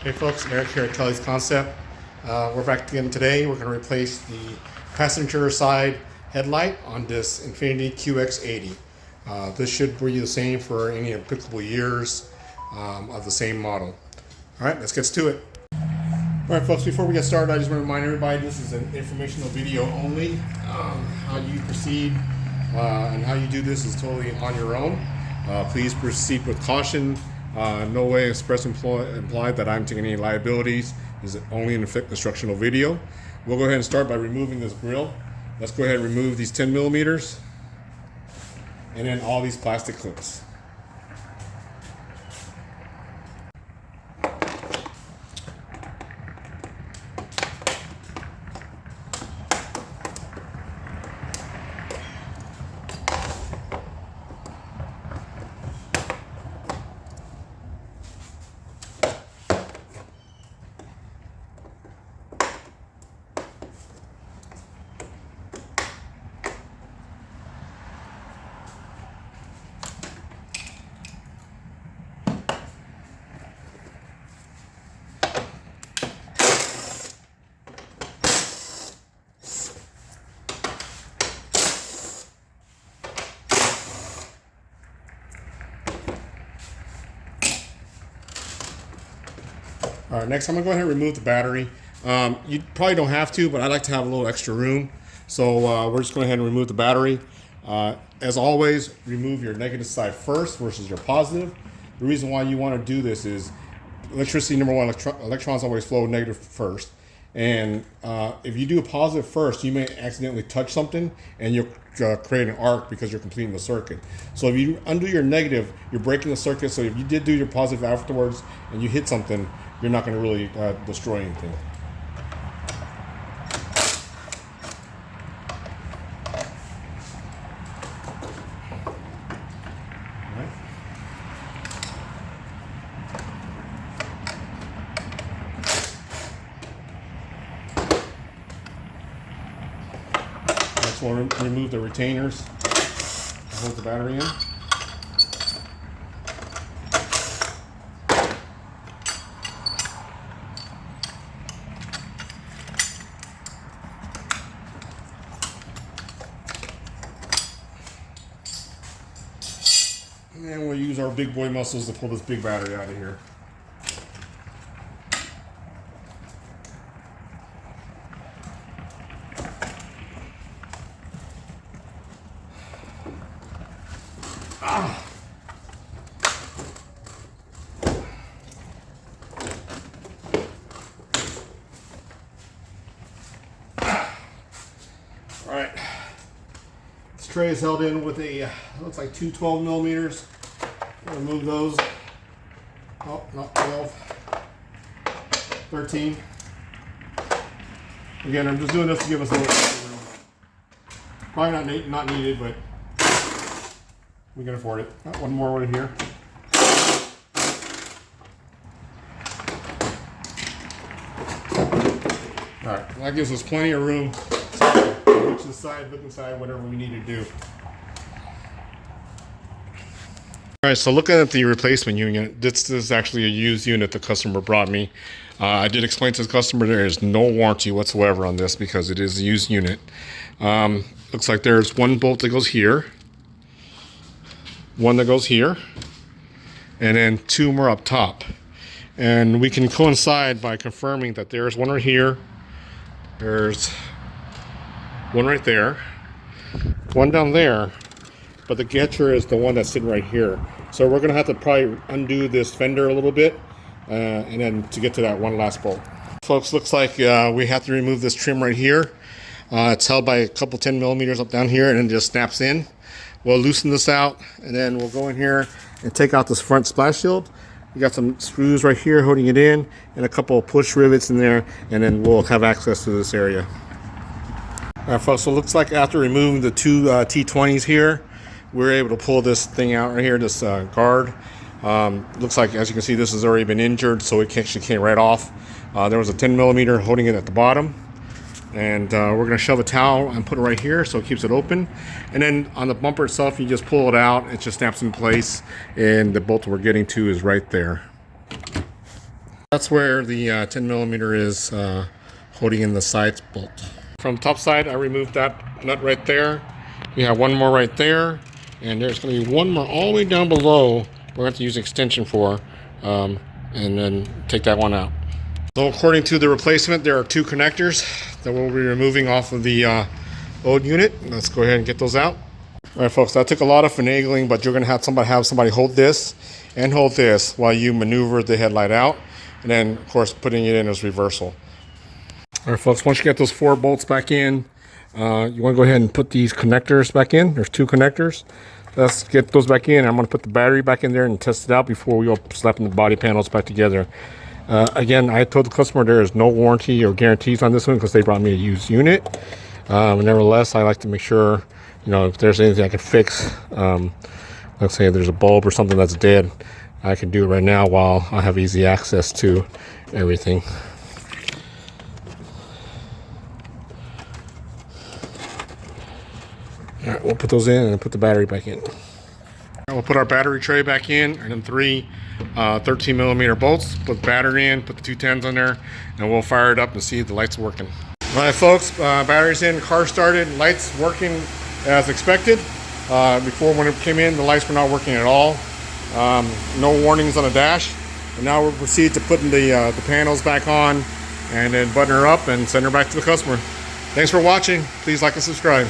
Hey folks, Eric here at Kelly's Concept. We're back again today. We're going to replace the passenger side headlight on this Infiniti QX80. This should be the same for any applicable years of the same model. Alright, let's get to it. Alright folks, before we get started, I just want to remind everybody this is an informational video only. How you proceed and how you do this is totally on your own. Please proceed with caution. No way express implied that I'm taking any liabilities. This is only an instructional video. We'll go ahead and start by removing this grill. Let's go ahead and remove these 10 millimeters and then all these plastic clips. All right, next I'm gonna go ahead and remove the battery. You probably don't have to, but I like to have a little extra room. So we're just going to go ahead and remove the battery. As always, remove your negative side first versus your positive. The reason why you want to do this is electricity, number one, electrons always flow negative first. And if you do a positive first, you may accidentally touch something and you'll create an arc because you're completing the circuit. So if you undo your negative, you're breaking the circuit. So if you did do your positive afterwards and you hit something, you're not going to really destroy anything. Next, we'll remove the retainers that hold the battery in. And we'll use our big boy muscles to pull this big battery out of here. All right. This tray is held in with a, looks like two 12 millimeters. Remove those. Oh, not 12. 13. Again, I'm just doing this to give us a little extra room. Probably not needed, but we can afford it. One more one here. All right, that gives us plenty of room to reach the side, look inside, whatever we need to do. All right, so looking at the replacement unit, this is actually a used unit the customer brought me. I did explain to the customer there is no warranty whatsoever on this because it is a used unit. Looks like there's one bolt that goes here, one that goes here, and then two more up top. And we can coincide by confirming that there's one right here, there's one right there, one down there, but the catcher is the one that's sitting right here. So we're gonna have to probably undo this fender a little bit and then to get to that one last bolt. Folks, looks like we have to remove this trim right here. It's held by a couple 10 millimeters up down here and then just snaps in. We'll loosen this out and then we'll go in here and take out this front splash shield. We got some screws right here holding it in and a couple of push rivets in there, and then we'll have access to this area. All right, folks, so it looks like after removing the two T20s here, we're able to pull this thing out right here, this guard. Looks like, as you can see, this has already been injured, so it actually came right off. There was a 10 millimeter holding it at the bottom. And we're going to shove a towel and put it right here so it keeps it open. And then on the bumper itself, you just pull it out. It just snaps in place. And the bolt we're getting to is right there. That's where the 10 millimeter is holding in the sides bolt. From the top side, I removed that nut right there. We have one more right there, and there's going to be one more all the way down below. We're going to have to use extension for, and then take that one out. So according to the replacement, there are 2 connectors that we'll be removing off of the old unit. Let's go ahead and get those out. All right, folks, that took a lot of finagling, but you're going to have somebody hold this and hold this while you maneuver the headlight out, and then, of course, putting it in as reversal. All right, folks, once you get those 4 bolts back in, you want to go ahead and put these connectors back in. There's 2 connectors. Let's get those back in. I'm going to put the battery back in there and test it out before we go slapping the body panels back together. Again, I told the customer there is no warranty or guarantees on this one because they brought me a used unit. Nevertheless, I like to make sure, if there's anything I can fix, let's say there's a bulb or something that's dead, I can do it right now while I have easy access to everything. All right, we'll put those in and put the battery back in. We'll put our battery tray back in, and then 3 13 millimeter bolts. Put the battery in, put the 2 10s on there, and we'll fire it up and see if the light's working. All right, folks, battery's in, car started, lights working as expected. Before, when it came in, the lights were not working at all. No warnings on the dash. And now we'll proceed to putting the panels back on, and then button her up and send her back to the customer. Thanks for watching. Please like and subscribe.